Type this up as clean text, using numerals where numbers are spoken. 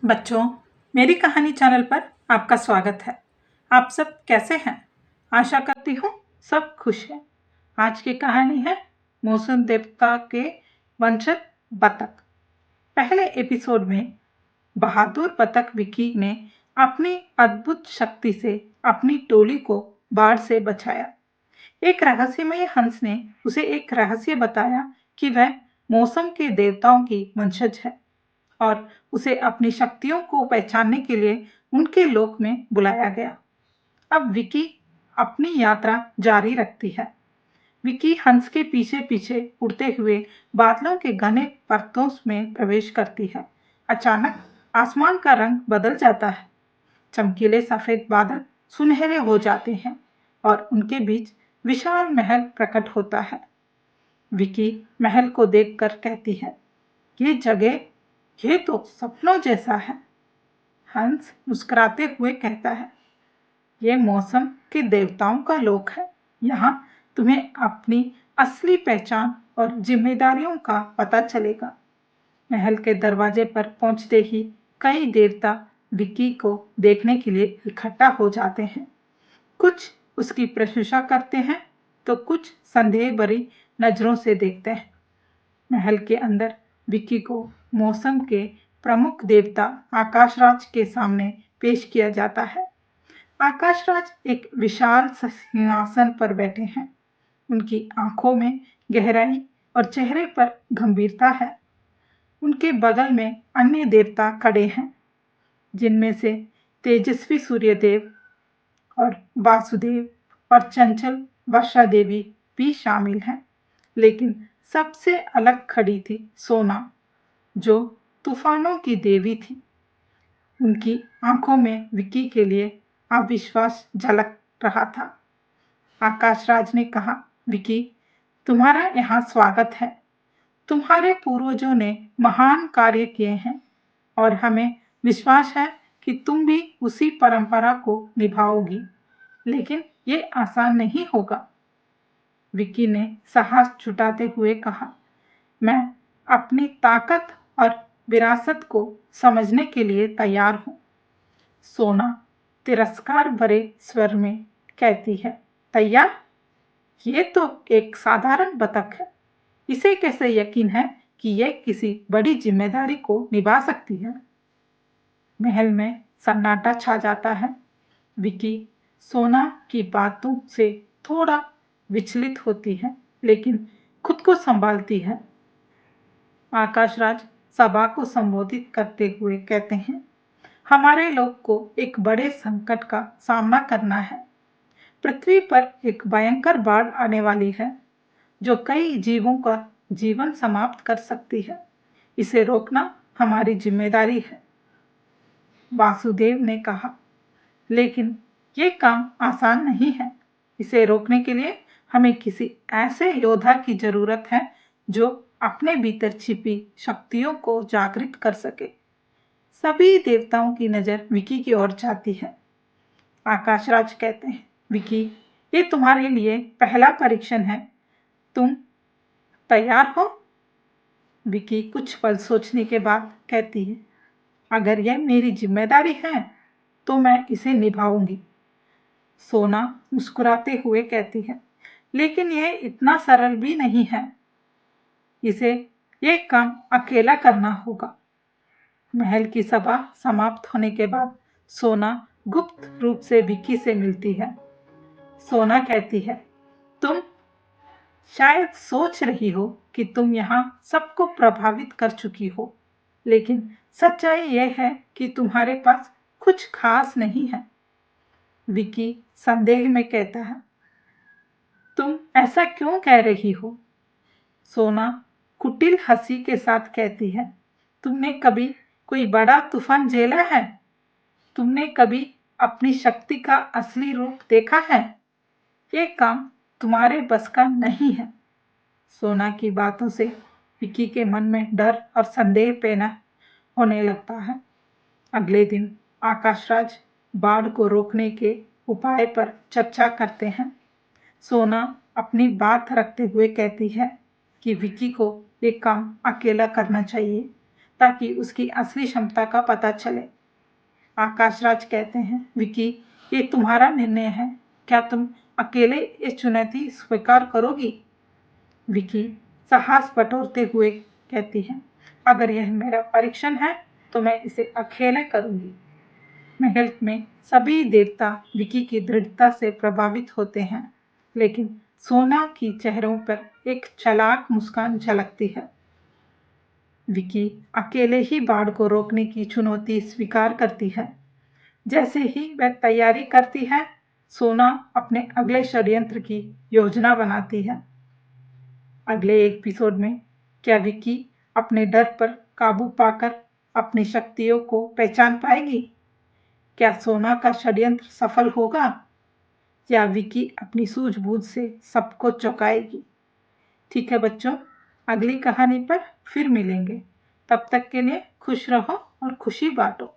बच्चों, मेरी कहानी चैनल पर आपका स्वागत है। आप सब कैसे हैं? आशा करती हूँ सब खुश हैं। आज की कहानी है मौसम देवता के वंशज बतख। पहले एपिसोड में बहादुर बतख विकी ने अपनी अद्भुत शक्ति से अपनी टोली को बाढ़ से बचाया। एक रहस्यमय हंस ने उसे एक रहस्य बताया कि वह मौसम के देवताओं की वंशज है और उसे अपनी शक्तियों को पहचानने के लिए उनके लोक में बुलाया गया। अब विकी अपनी यात्रा जारी रखती है। विकी हंस के पीछे पीछे उड़ते हुए बादलों के घने परतों में प्रवेश करती है। अचानक आसमान का रंग बदल जाता है। चमकीले सफेद बादल सुनहरे हो जाते हैं और उनके बीच विशाल महल प्रकट होता है। विकी महल को देखकर कहती है, ये जगह ये तो सपनों जैसा है। हंस मुस्कुराते हुए कहता है, ये मौसम के देवताओं का लोक है। यहाँ तुम्हें अपनी असली पहचान और जिम्मेदारियों का पता चलेगा। महल के दरवाजे पर पहुंचते ही कई देवता विक्की को देखने के लिए इकट्ठा हो जाते हैं। कुछ उसकी प्रशंसा करते हैं तो कुछ संदेह भरी नजरों से देखते हैं। महल के अंदर विक्की को मौसम के प्रमुख देवता आकाशराज के सामने पेश किया जाता है। आकाशराज एक विशाल सिंहासन पर बैठे हैं। उनकी आंखों में गहराई और चेहरे पर गंभीरता है। उनके बगल में अन्य देवता खड़े हैं, जिनमें से तेजस्वी सूर्यदेव और वासुदेव और चंचल वर्षा देवी भी शामिल हैं। लेकिन सबसे अलग खड़ी थी सोना, जो तूफानों की देवी थी। उनकी आंखों में विक्की के लिए अविश्वास झलक रहा था। आकाशराज ने कहा, विक्की, तुम्हारा यहाँ स्वागत है। तुम्हारे पूर्वजों ने महान कार्य किए हैं और हमें विश्वास है कि तुम भी उसी परंपरा को निभाओगी। लेकिन ये आसान नहीं होगा। विक्की ने साहस जुटाते हुए कहा, मैं अपनी ताकत और विरासत को समझने के लिए तैयार हूँ। सोना तिरस्कार भरे स्वर में कहती है, तैयार? ये तो एक साधारण बतख है। इसे कैसे यकीन है कि यह किसी बड़ी जिम्मेदारी को निभा सकती है? महल में सन्नाटा छा जाता है। विकी सोना की बातों से थोड़ा विचलित होती है, लेकिन खुद को संभालती है। आकाशराज सभा को संबोधित करते हुए कहते हैं, हमारे लोग को एक बड़े संकट का सामना करना है। पृथ्वी पर एक भयंकर बाढ़ आने वाली है, जो कई जीवों का जीवन समाप्त कर सकती है। इसे रोकना हमारी जिम्मेदारी है। वासुदेव ने कहा, लेकिन ये काम आसान नहीं है। इसे रोकने के लिए हमें किसी ऐसे योद्धा की जरूरत है जो अपने भीतर छिपी शक्तियों को जागृत कर सके। सभी देवताओं की नजर विकी की ओर जाती है। आकाशराज कहते हैं, विकी, ये तुम्हारे लिए पहला परीक्षण है। तुम तैयार हो? विकी कुछ पल सोचने के बाद कहती है, अगर यह मेरी जिम्मेदारी है तो मैं इसे निभाऊंगी। सोना मुस्कुराते हुए कहती है, लेकिन यह इतना सरल भी नहीं है। इसे यह काम अकेला करना होगा। महल की सभा समाप्त होने के बाद सोना गुप्त रूप से विक्की से मिलती है। सोना कहती है, तुम शायद सोच रही हो कि तुम यहाँ सबको प्रभावित कर चुकी हो, लेकिन सच्चाई यह है कि तुम्हारे पास कुछ खास नहीं है। विक्की संदेह में कहता है, तुम ऐसा क्यों कह रही हो? सोना कुटिल हंसी के साथ कहती है, तुमने कभी कोई बड़ा तूफान झेला है? तुमने कभी अपनी शक्ति का असली रूप देखा है? ये काम तुम्हारे बस का नहीं है। सोना की बातों से विक्की के मन में डर और संदेह पैदा होने लगता है। अगले दिन आकाशराज बाढ़ को रोकने के उपाय पर चर्चा करते हैं। सोना अपनी बात रखते हुए कहती है कि विक्की को ये काम अकेला करना चाहिए, ताकि उसकी असली क्षमता का पता चले। आकाश राज कहते हैं, विकी, ये तुम्हारा निर्णय है, क्या तुम अकेले ये चुनौती स्वीकार करोगी? विकी साहस बटोरते हुए कहती है, अगर यह मेरा परीक्षण है तो मैं इसे अकेले करूंगी। महल में सभी देवता विकी की दृढ़ता से प्रभावित होते हैं, लेकिन सोना की चेहरों पर एक चालाक मुस्कान झलकती है। विकी अकेले ही बाढ़ को रोकने की चुनौती स्वीकार करती है। जैसे ही वह तैयारी करती है, सोना अपने अगले षड्यंत्र की योजना बनाती है। अगले एपिसोड में क्या विकी अपने डर पर काबू पाकर अपनी शक्तियों को पहचान पाएगी? क्या सोना का षड्यंत्र सफल होगा या विकी अपनी सूझबूझ से सबको चौंकाएगी? ठीक है बच्चों, अगली कहानी पर फिर मिलेंगे। तब तक के लिए खुश रहो और खुशी बांटो।